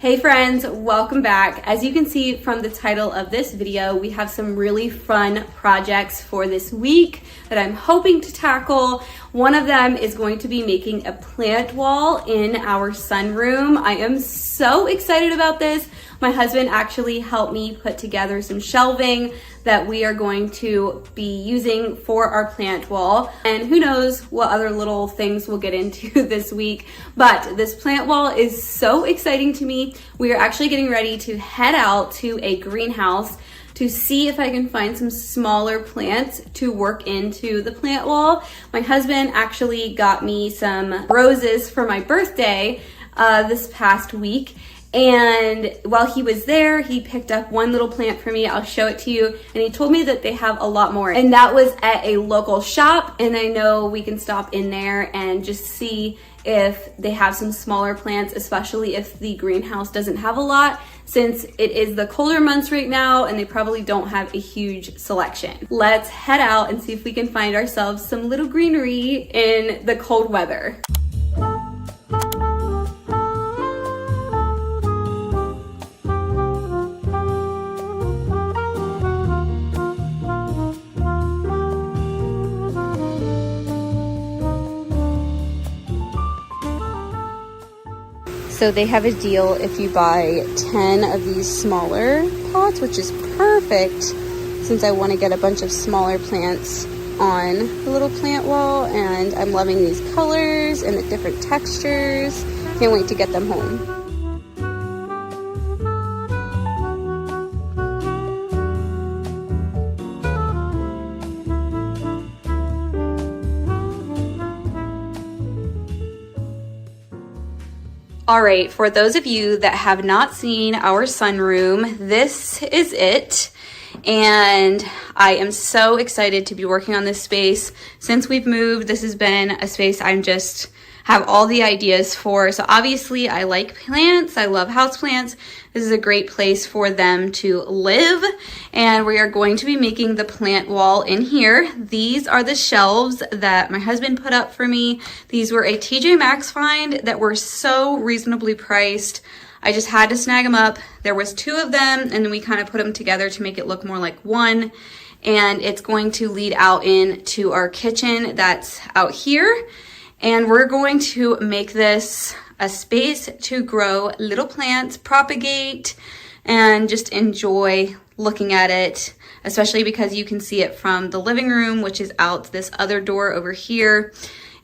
Hey friends, welcome back. As you can see from the title of this video, we have some really fun projects for this week that I'm hoping to tackle. One of them is going to be making a plant wall in our sunroom. I am so excited about this. My husband actually helped me put together some shelving that we are going to be using for our plant wall. And who knows what other little things we'll get into this week. But this plant wall is so exciting to me. We are actually getting ready to head out to a greenhouse to see if I can find some smaller plants to work into the plant wall. My husband actually got me some roses for my birthday this past week. And while he was there, he picked up one little plant for me. I'll show it to you. And he told me that they have a lot more. And that was at a local shop. And I know we can stop in there and just see if they have some smaller plants, especially if the greenhouse doesn't have a lot, since it is the colder months right now and they probably don't have a huge selection. Let's head out and see if we can find ourselves some little greenery in the cold weather. So they have a deal if you buy 10 of these smaller pots, which is perfect since I want to get a bunch of smaller plants on the little plant wall, and I'm loving these colors and the different textures. Can't wait to get them home. All right, for those of you that have not seen our sunroom, this is it. And I am so excited to be working on this space. Since we've moved, this has been a space I'm just have all the ideas for. So obviously I like plants. I love houseplants. This is a great place for them to live. And we are going to be making the plant wall in here. These are the shelves that my husband put up for me. These were a TJ Maxx find that were so reasonably priced. I just had to snag them up. There was 2 of them, and then we kind of put them together to make it look more like one. And it's going to lead out into our kitchen that's out here. And we're going to make this a space to grow little plants, propagate, and just enjoy looking at it, especially because you can see it from the living room, which is out this other door over here,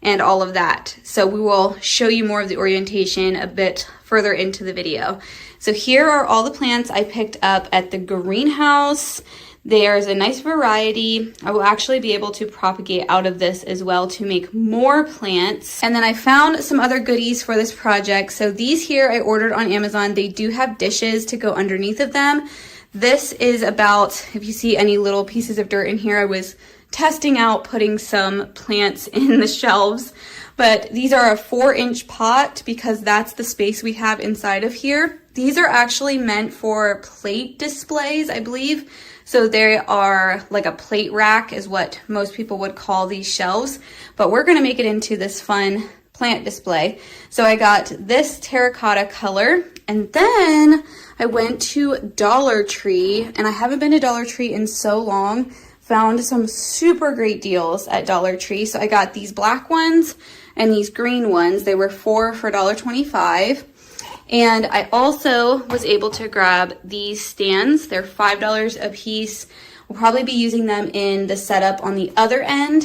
and all of that. So we will show you more of the orientation a bit further into the video. So here are all the plants I picked up at the greenhouse. There's a nice variety. I will actually be able to propagate out of this as well to make more plants. And then I found some other goodies for this project. So these here I ordered on Amazon. They do have dishes to go underneath of them. This is about, if you see any little pieces of dirt in here, I was testing out putting some plants in the shelves. But these are a 4-inch pot because that's the space we have inside of here. These are actually meant for plate displays, I believe. So they are like a plate rack is what most people would call these shelves, but we're gonna make it into this fun plant display. So I got this terracotta color, and then I went to Dollar Tree, and I haven't been to Dollar Tree in so long, found some super great deals at Dollar Tree. So I got these black ones and these green ones. They were 4 for $1.25. And I also was able to grab these stands. They're $5 a piece. We'll probably be using them in the setup on the other end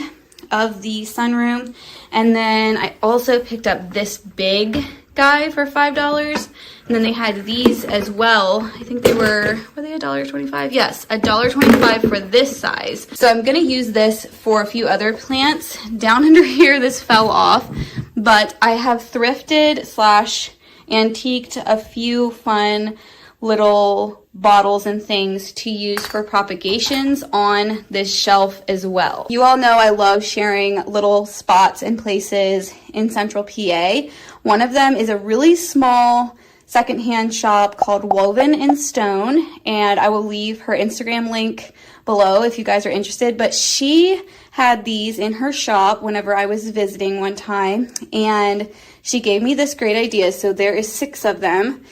of the sunroom. And then I also picked up this big guy for $5. And then they had these as well. I think they were they $1.25? Yes, $1.25 for this size. So I'm gonna use this for a few other plants. Down under here, this fell off, but I have thrifted / antiqued a few fun little bottles and things to use for propagations on this shelf as well. You all know I love sharing little spots and places in Central PA. One of them is a really small secondhand shop called Woven in Stone, and I will leave her Instagram link below if you guys are interested. But she had these in her shop whenever I was visiting one time, and she gave me this great idea. So there is 6 of them,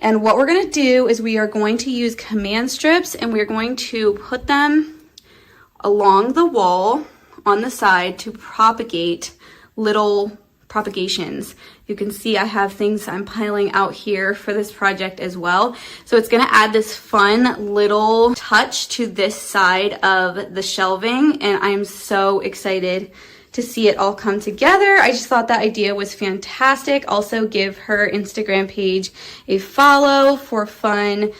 And what we're going to do is we are going to use command strips, and we're going to put them along the wall on the side to propagate little propagations. You can see I have things I'm piling out here for this project as well. So it's going to add this fun little touch to this side of the shelving, and I'm so excited to see it all come together. I just thought that idea was fantastic. Also, give her Instagram page a follow for fun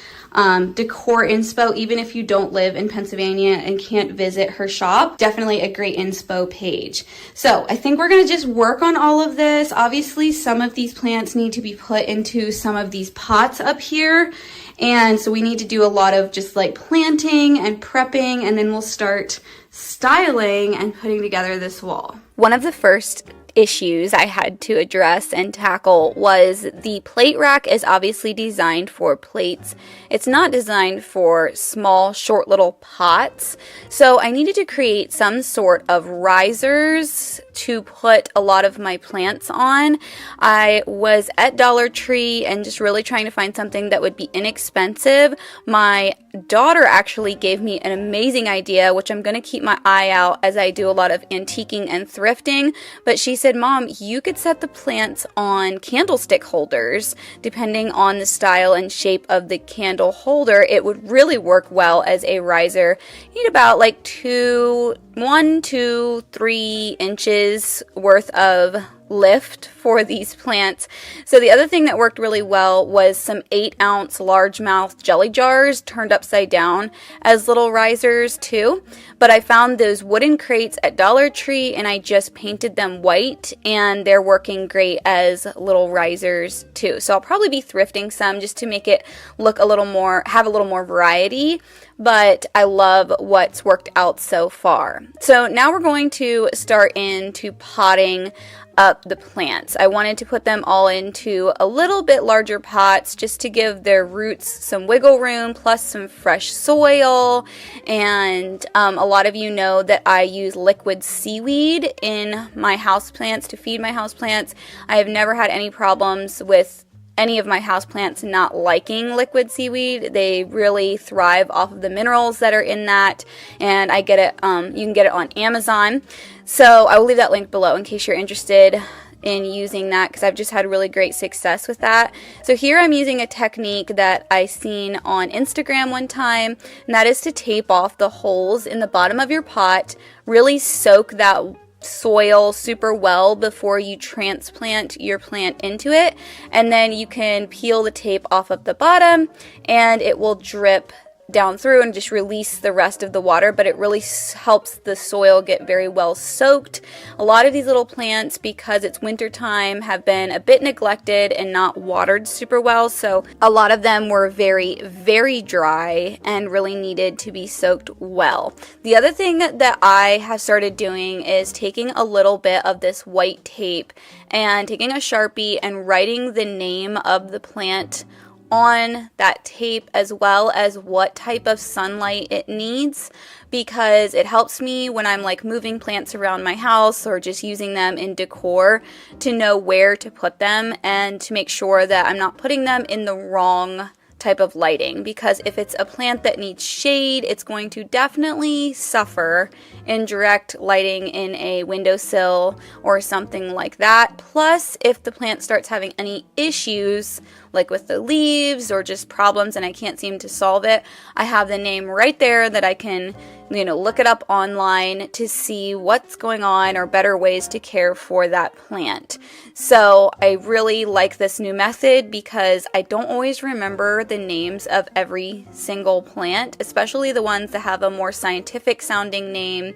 decor inspo. Even if you don't live in Pennsylvania and can't visit her shop, definitely a great inspo page. So I think we're going to just work on all of this. Obviously, some of these plants need to be put into some of these pots up here. And so we need to do a lot of just like planting and prepping, and then we'll start styling and putting together this wall. One of the first issues I had to address and tackle was the plate rack is obviously designed for plates. It's not designed for small, short little pots. So I needed to create some sort of risers to put a lot of my plants on. I was at Dollar Tree and just really trying to find something that would be inexpensive. My daughter actually gave me an amazing idea, which I'm going to keep my eye out as I do a lot of antiquing and thrifting. But she said, Mom, you could set the plants on candlestick holders. Depending on the style and shape of the candle holder, it would really work well as a riser. You need about like 1 to 3 inches worth of lift for these plants. So the other thing that worked really well was some 8-ounce largemouth jelly jars turned upside down as little risers too. But I found those wooden crates at Dollar Tree and I just painted them white, and they're working great as little risers too. So I'll probably be thrifting some just to make it look a little more, have a little more variety. But I love what's worked out so far. So now we're going to start into potting up the plants. I wanted to put them all into a little bit larger pots just to give their roots some wiggle room, plus some fresh soil. And a lot of you know that I use liquid seaweed in my houseplants to feed my houseplants. I have never had any problems with any of my houseplants not liking liquid seaweed. They really thrive off of the minerals that are in that, and I get it, you can get it on Amazon. So I will leave that link below in case you're interested in using that, because I've just had really great success with that. So here I'm using a technique that I seen on Instagram one time, and that is to tape off the holes in the bottom of your pot, really soak that soil super well before you transplant your plant into it, and then you can peel the tape off of the bottom and it will drip down through and just release the rest of the water, but it really helps the soil get very well soaked. A lot of these little plants, because it's winter time, have been a bit neglected and not watered super well, so a lot of them were very, very dry and really needed to be soaked well. The other thing that I have started doing is taking a little bit of this white tape and taking a Sharpie and writing the name of the plant on that tape, as well as what type of sunlight it needs, because it helps me when I'm like moving plants around my house or just using them in decor to know where to put them and to make sure that I'm not putting them in the wrong type of lighting, because if it's a plant that needs shade, it's going to definitely suffer in direct lighting in a windowsill or something like that. Plus, if the plant starts having any issues like with the leaves or just problems and I can't seem to solve it, I have the name right there that I can, look it up online to see what's going on or better ways to care for that plant. So I really like this new method because I don't always remember the names of every single plant, especially the ones that have a more scientific sounding name.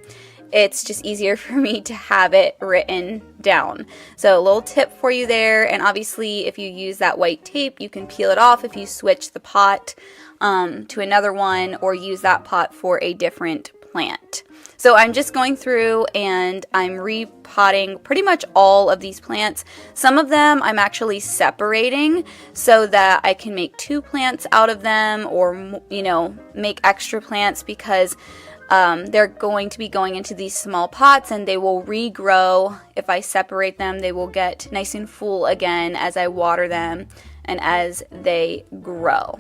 It's just easier for me to have it written down. So a little tip for you there, and obviously if you use that white tape, you can peel it off if you switch the pot to another one or use that pot for a different plant. So I'm just going through and I'm repotting pretty much all of these plants. Some of them I'm actually separating so that I can make 2 plants out of them, or make extra plants, because they're going to be going into these small pots and they will regrow. If I separate them, they will get nice and full again as I water them and as they grow.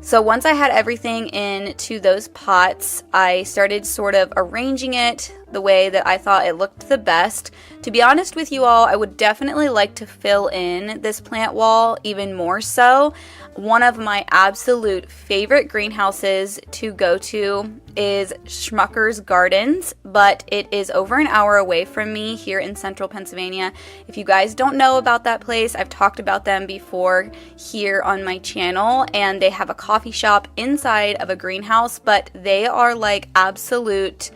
So once I had everything into those pots, I started sort of arranging it the way that I thought it looked the best. To be honest with you all, I would definitely like to fill in this plant wall even more so. One of my absolute favorite greenhouses to go to is Schmucker's Gardens, but it is over an hour away from me here in central Pennsylvania. If you guys don't know about that place, I've talked about them before here on my channel, and they have a coffee shop inside of a greenhouse, but they are like absolute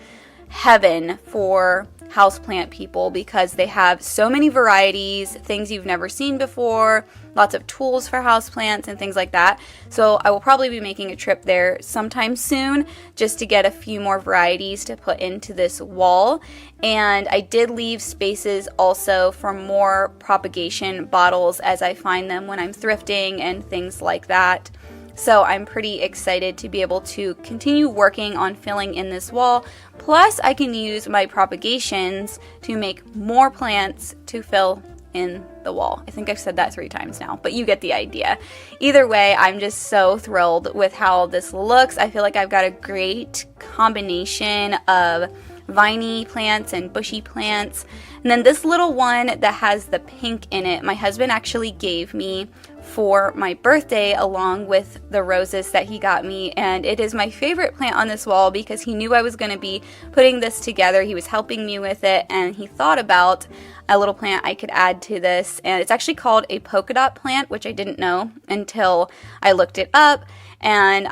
heaven for houseplant people because they have so many varieties, things you've never seen before, lots of tools for houseplants and things like that. So I will probably be making a trip there sometime soon just to get a few more varieties to put into this wall. And I did leave spaces also for more propagation bottles as I find them when I'm thrifting and things like that. So I'm pretty excited to be able to continue working on filling in this wall. Plus, I can use my propagations to make more plants to fill in the wall. I think I've said that 3 times now, but you get the idea. Either way, I'm just so thrilled with how this looks. I feel like I've got a great combination of viney plants and bushy plants. And then this little one that has the pink in it, my husband actually gave me for my birthday along with the roses that he got me, and it is my favorite plant on this wall because he knew I was going to be putting this together. He was helping me with it, and he thought about a little plant I could add to this, and it's actually called a polka dot plant, which I didn't know until I looked it up, and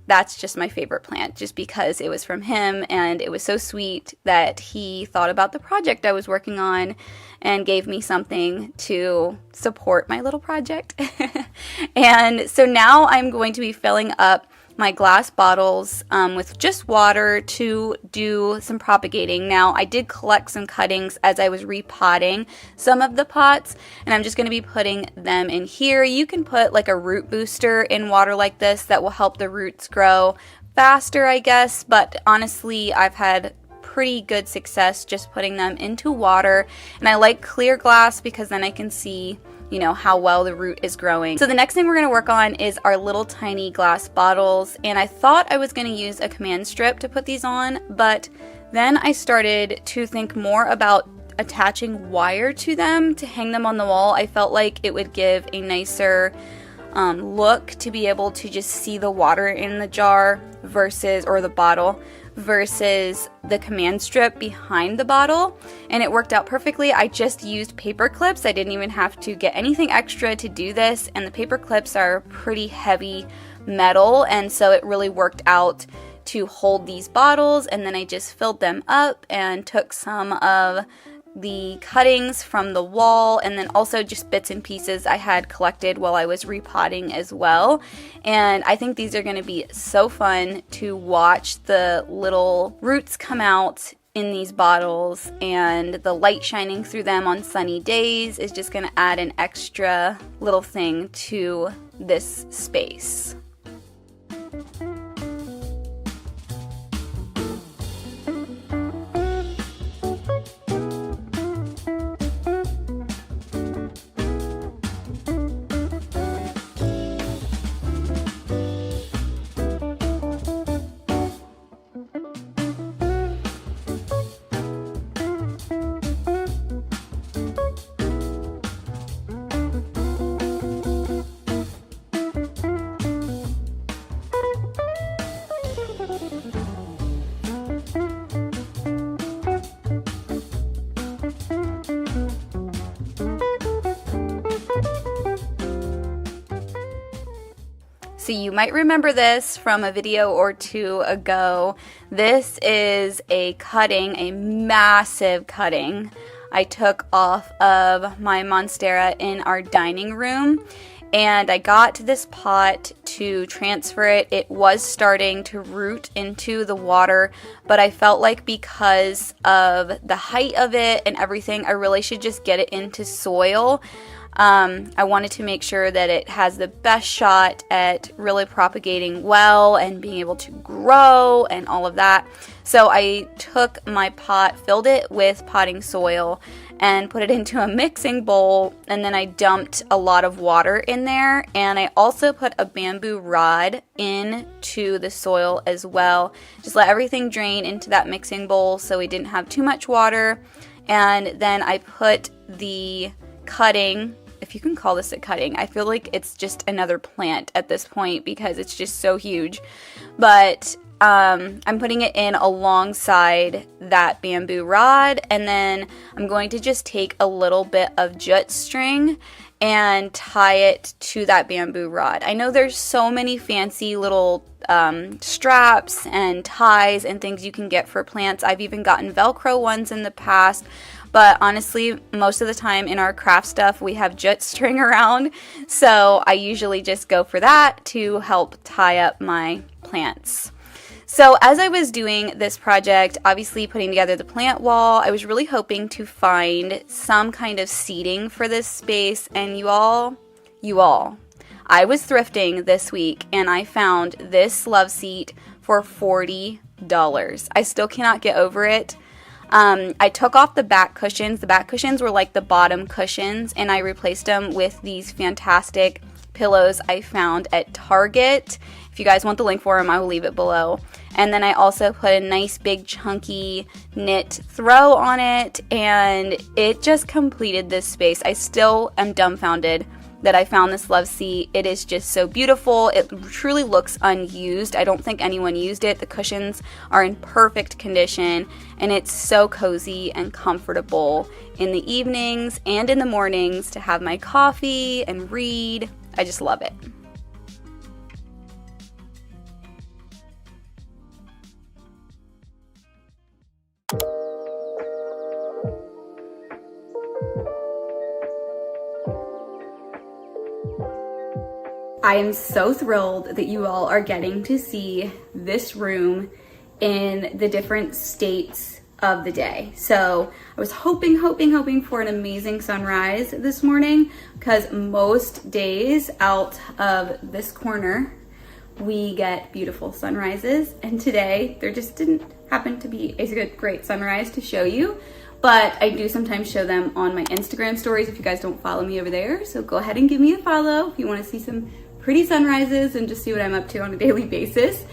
that's just my favorite plant just because it was from him, and it was so sweet that he thought about the project I was working on and gave me something to support my little project. And so now I'm going to be filling up my glass bottles with just water to do some propagating. Now, I did collect some cuttings as I was repotting some of the pots, and I'm just going to be putting them in here. You can put like a root booster in water like this that will help the roots grow faster, I guess, but honestly, I've had pretty good success just putting them into water, and I like clear glass because then I can see, you know, how well the root is growing. So the next thing we're going to work on is our little tiny glass bottles, and I thought I was going to use a command strip to put these on, but then I started to think more about attaching wire to them to hang them on the wall. I felt like it would give a nicer look to be able to just see the water in the jar or the bottle versus the command strip behind the bottle, and it worked out perfectly. I just used paper clips. I didn't even have to get anything extra to do this, and the paper clips are pretty heavy metal, and so it really worked out to hold these bottles. And then I just filled them up and took some of the cuttings from the wall, and then also just bits and pieces I had collected while I was repotting as well. And I think these are going to be so fun to watch the little roots come out in these bottles, and the light shining through them on sunny days is just going to add an extra little thing to this space. So you might remember this from a video or two ago. This is a cutting, a massive cutting I took off of my monstera in our dining room, and I got this pot to transfer it. It was starting to root into the water, but I felt like because of the height of it and everything, I really should just get it into soil. I wanted to make sure that it has the best shot at really propagating well and being able to grow and all of that. So I took my pot, filled it with potting soil, and put it into a mixing bowl, and then I dumped a lot of water in there, and I also put a bamboo rod into the soil as well. Just let everything drain into that mixing bowl so we didn't have too much water. And then I put the cutting, if you can call this a cutting, I feel like it's just another plant at this point because it's just so huge, but I'm putting it in alongside that bamboo rod, and then I'm going to just take a little bit of jute string and tie it to that bamboo rod. I know there's so many fancy little straps and ties and things you can get for plants. I've even gotten Velcro ones in the past, but honestly, most of the time in our craft stuff, we have jute string around, so I usually just go for that to help tie up my plants. So as I was doing this project, obviously putting together the plant wall, I was really hoping to find some kind of seating for this space, and you all, I was thrifting this week and I found this love seat for $40. I still cannot get over it. I took off the back cushions. The back cushions were like the bottom cushions, and I replaced them with these fantastic pillows I found at Target. If you guys want the link for them, I will leave it below. And then I also put a nice big chunky knit throw on it, and it just completed this space. I still am dumbfounded that I found this love seat. It is just so beautiful. It truly looks unused. I don't think anyone used it. The cushions are in perfect condition, and it's so cozy and comfortable in the evenings and in the mornings to have my coffee and read. I just love it. I am so thrilled that you all are getting to see this room in the different states of the day. So I was hoping for an amazing sunrise this morning, because most days out of this corner we get beautiful sunrises, and today there just didn't happen to be a great sunrise to show you, but I do sometimes show them on my Instagram stories if you guys don't follow me over there. So go ahead and give me a follow if you want to see some pretty sunrises and just see what I'm up to on a daily basis.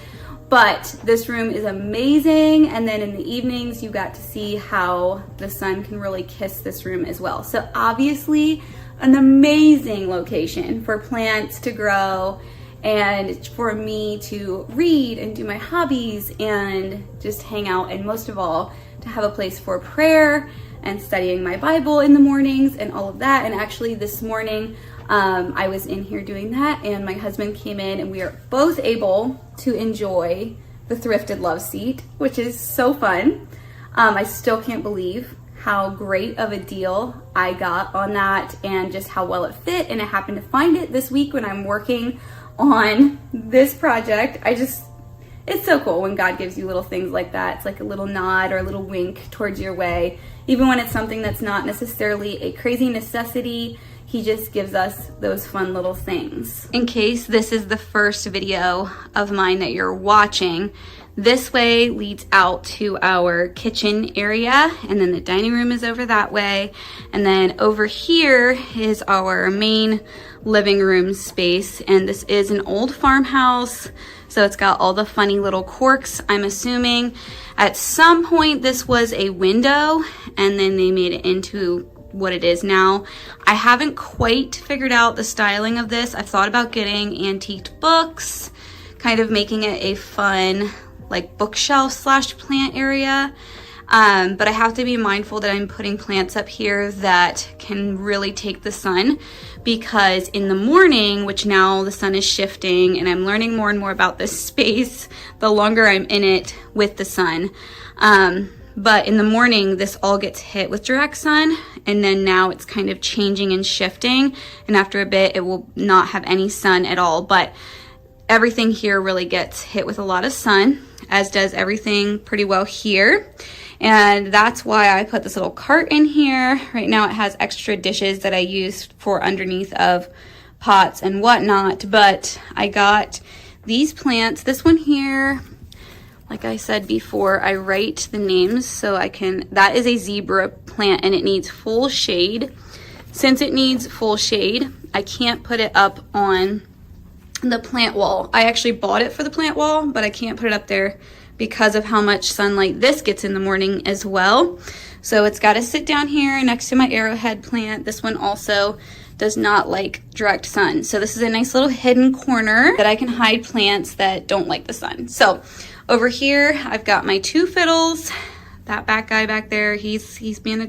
But this room is amazing, and then in the evenings you got to see how the sun can really kiss this room as well. So obviously an amazing location for plants to grow and for me to read and do my hobbies and just hang out, and most of all to have a place for prayer and studying my Bible in the mornings and all of that. And actually this morning I was in here doing that, and my husband came in, and we are both able to enjoy the thrifted love seat, which is so fun. I still can't believe how great of a deal I got on that and just how well it fit, and I happened to find it this week when I'm working on this project. It's so cool when God gives you little things like that. It's like a little nod or a little wink towards your way, even when it's something that's not necessarily a crazy necessity. He just gives us those fun little things. In case this is the first video of mine that you're watching, this way leads out to our kitchen area, and then the dining room is over that way. And then over here is our main living room space. And this is an old farmhouse, so it's got all the funny little corks. I'm assuming at some point this was a window, and then they made it into what it is now. I haven't quite figured out the styling of this. I've thought about getting antiqued books, kind of making it a fun like bookshelf slash plant area. But I have to be mindful that I'm putting plants up here that can really take the sun, because in the morning, which now the sun is shifting and I'm learning more and more about this space the longer I'm in it with the sun. But in the morning, this all gets hit with direct sun, and then now it's kind of changing and shifting, and after a bit it will not have any sun at all. But everything here really gets hit with a lot of sun, as does everything pretty well here. And that's why I put this little cart in here. Right now it has extra dishes that I use for underneath of pots and whatnot, but I got these plants. This one here, like I said before, I write the names so I can, that is a zebra plant and it needs full shade. Since it needs full shade, I can't put it up on the plant wall. I actually bought it for the plant wall, but I can't put it up there because of how much sunlight this gets in the morning as well. So it's got to sit down here next to my arrowhead plant. This one also does not like direct sun. So this is a nice little hidden corner that I can hide plants that don't like the sun. So over here, I've got my 2 fiddles. That back guy back there, he's being a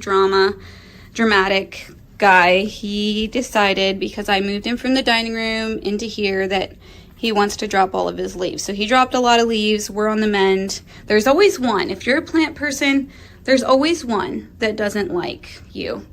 dramatic guy. He decided, because I moved him from the dining room into here, that he wants to drop all of his leaves. So he dropped a lot of leaves. We're on the mend. There's always one. If you're a plant person, there's always one that doesn't like you.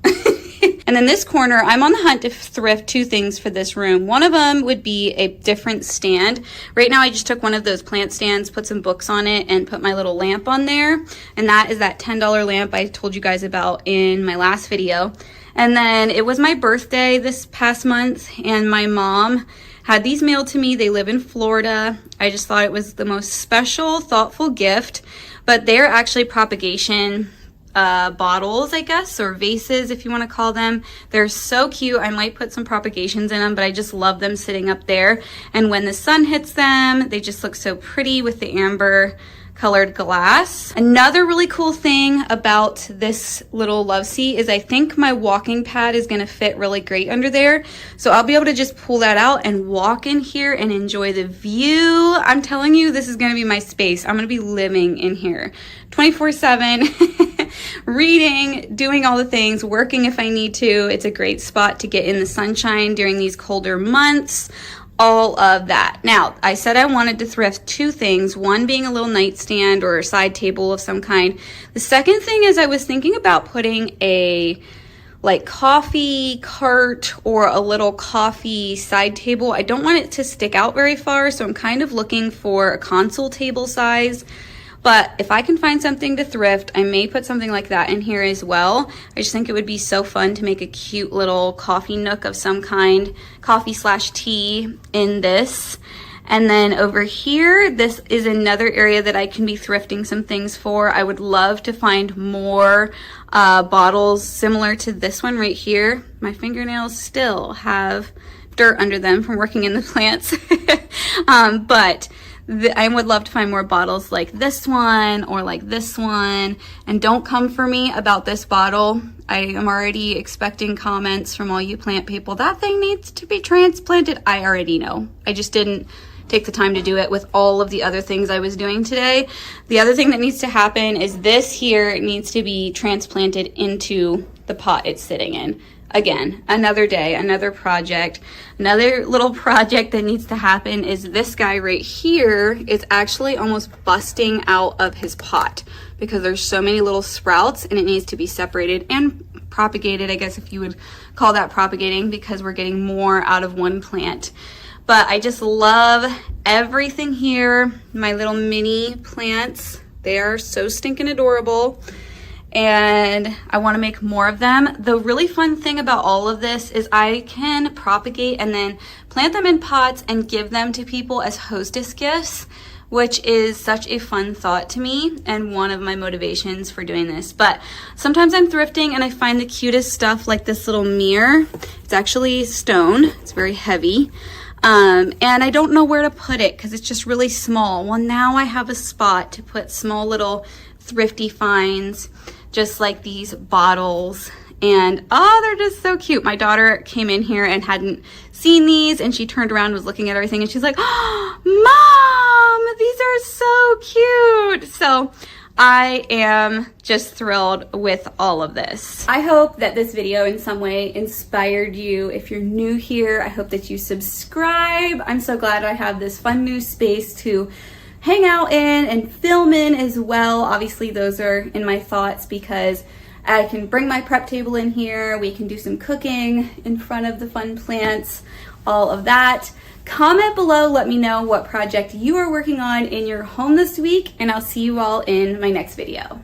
And in this corner, I'm on the hunt to thrift 2 things for this room. One of them would be a different stand. Right now, I just took one of those plant stands, put some books on it, and put my little lamp on there. And that is that $10 lamp I told you guys about in my last video. And then it was my birthday this past month, and my mom had these mailed to me. They live in Florida. I just thought it was the most special, thoughtful gift. But they're actually propagation bottles, I guess, or vases if you want to call them. They're so cute. I might put some propagations in them, but I just love them sitting up there. And when the sun hits them, they just look so pretty with the amber colored glass. Another really cool thing about this little love seat is I think my walking pad is going to fit really great under there. So I'll be able to just pull that out and walk in here and enjoy the view. I'm telling you, this is going to be my space. I'm going to be living in here 24/7, reading, doing all the things, working if I need to. It's a great spot to get in the sunshine during these colder months. All of that. Now, I said I wanted to thrift 2 things, one being a little nightstand or a side table of some kind. The second thing is I was thinking about putting a like coffee cart or a little coffee side table. I don't want it to stick out very far, so I'm kind of looking for a console table size. But if I can find something to thrift, I may put something like that in here as well. I just think it would be so fun to make a cute little coffee nook of some kind, coffee/tea in this. And then over here, this is another area that I can be thrifting some things for. I would love to find more bottles similar to this one right here. My fingernails still have dirt under them from working in the plants. But I would love to find more bottles like this one or like this one. And don't come for me about this bottle. I am already expecting comments from all you plant people. That thing needs to be transplanted. I already know. I just didn't take the time to do it with all of the other things I was doing today. The other thing that needs to happen is this here needs to be transplanted into the pot it's sitting in. Again, another day, another project. Another little project that needs to happen is this guy right here is actually almost busting out of his pot because there's so many little sprouts and it needs to be separated and propagated, I guess if you would call that propagating, because we're getting more out of one plant. But I just love everything here. My little mini plants, they are so stinking adorable. And I want to make more of them. The really fun thing about all of this is I can propagate and then plant them in pots and give them to people as hostess gifts, which is such a fun thought to me and one of my motivations for doing this. But sometimes I'm thrifting and I find the cutest stuff like this little mirror. It's actually stone. It's very heavy. And I don't know where to put it because it's just really small. Well, now I have a spot to put small little thrifty finds, just like these bottles. And oh, they're just so cute. My daughter came in here and hadn't seen these and she turned around and was looking at everything and she's like, oh, Mom, these are so cute. So I am just thrilled with all of this. I hope that this video in some way inspired you. If you're new here, I hope that you subscribe. I'm so glad I have this fun new space to hang out in and film in as well. Obviously those are in my thoughts because I can bring my prep table in here. We can do some cooking in front of the fun plants, all of that. Comment below, let me know what project you are working on in your home this week, and I'll see you all in my next video.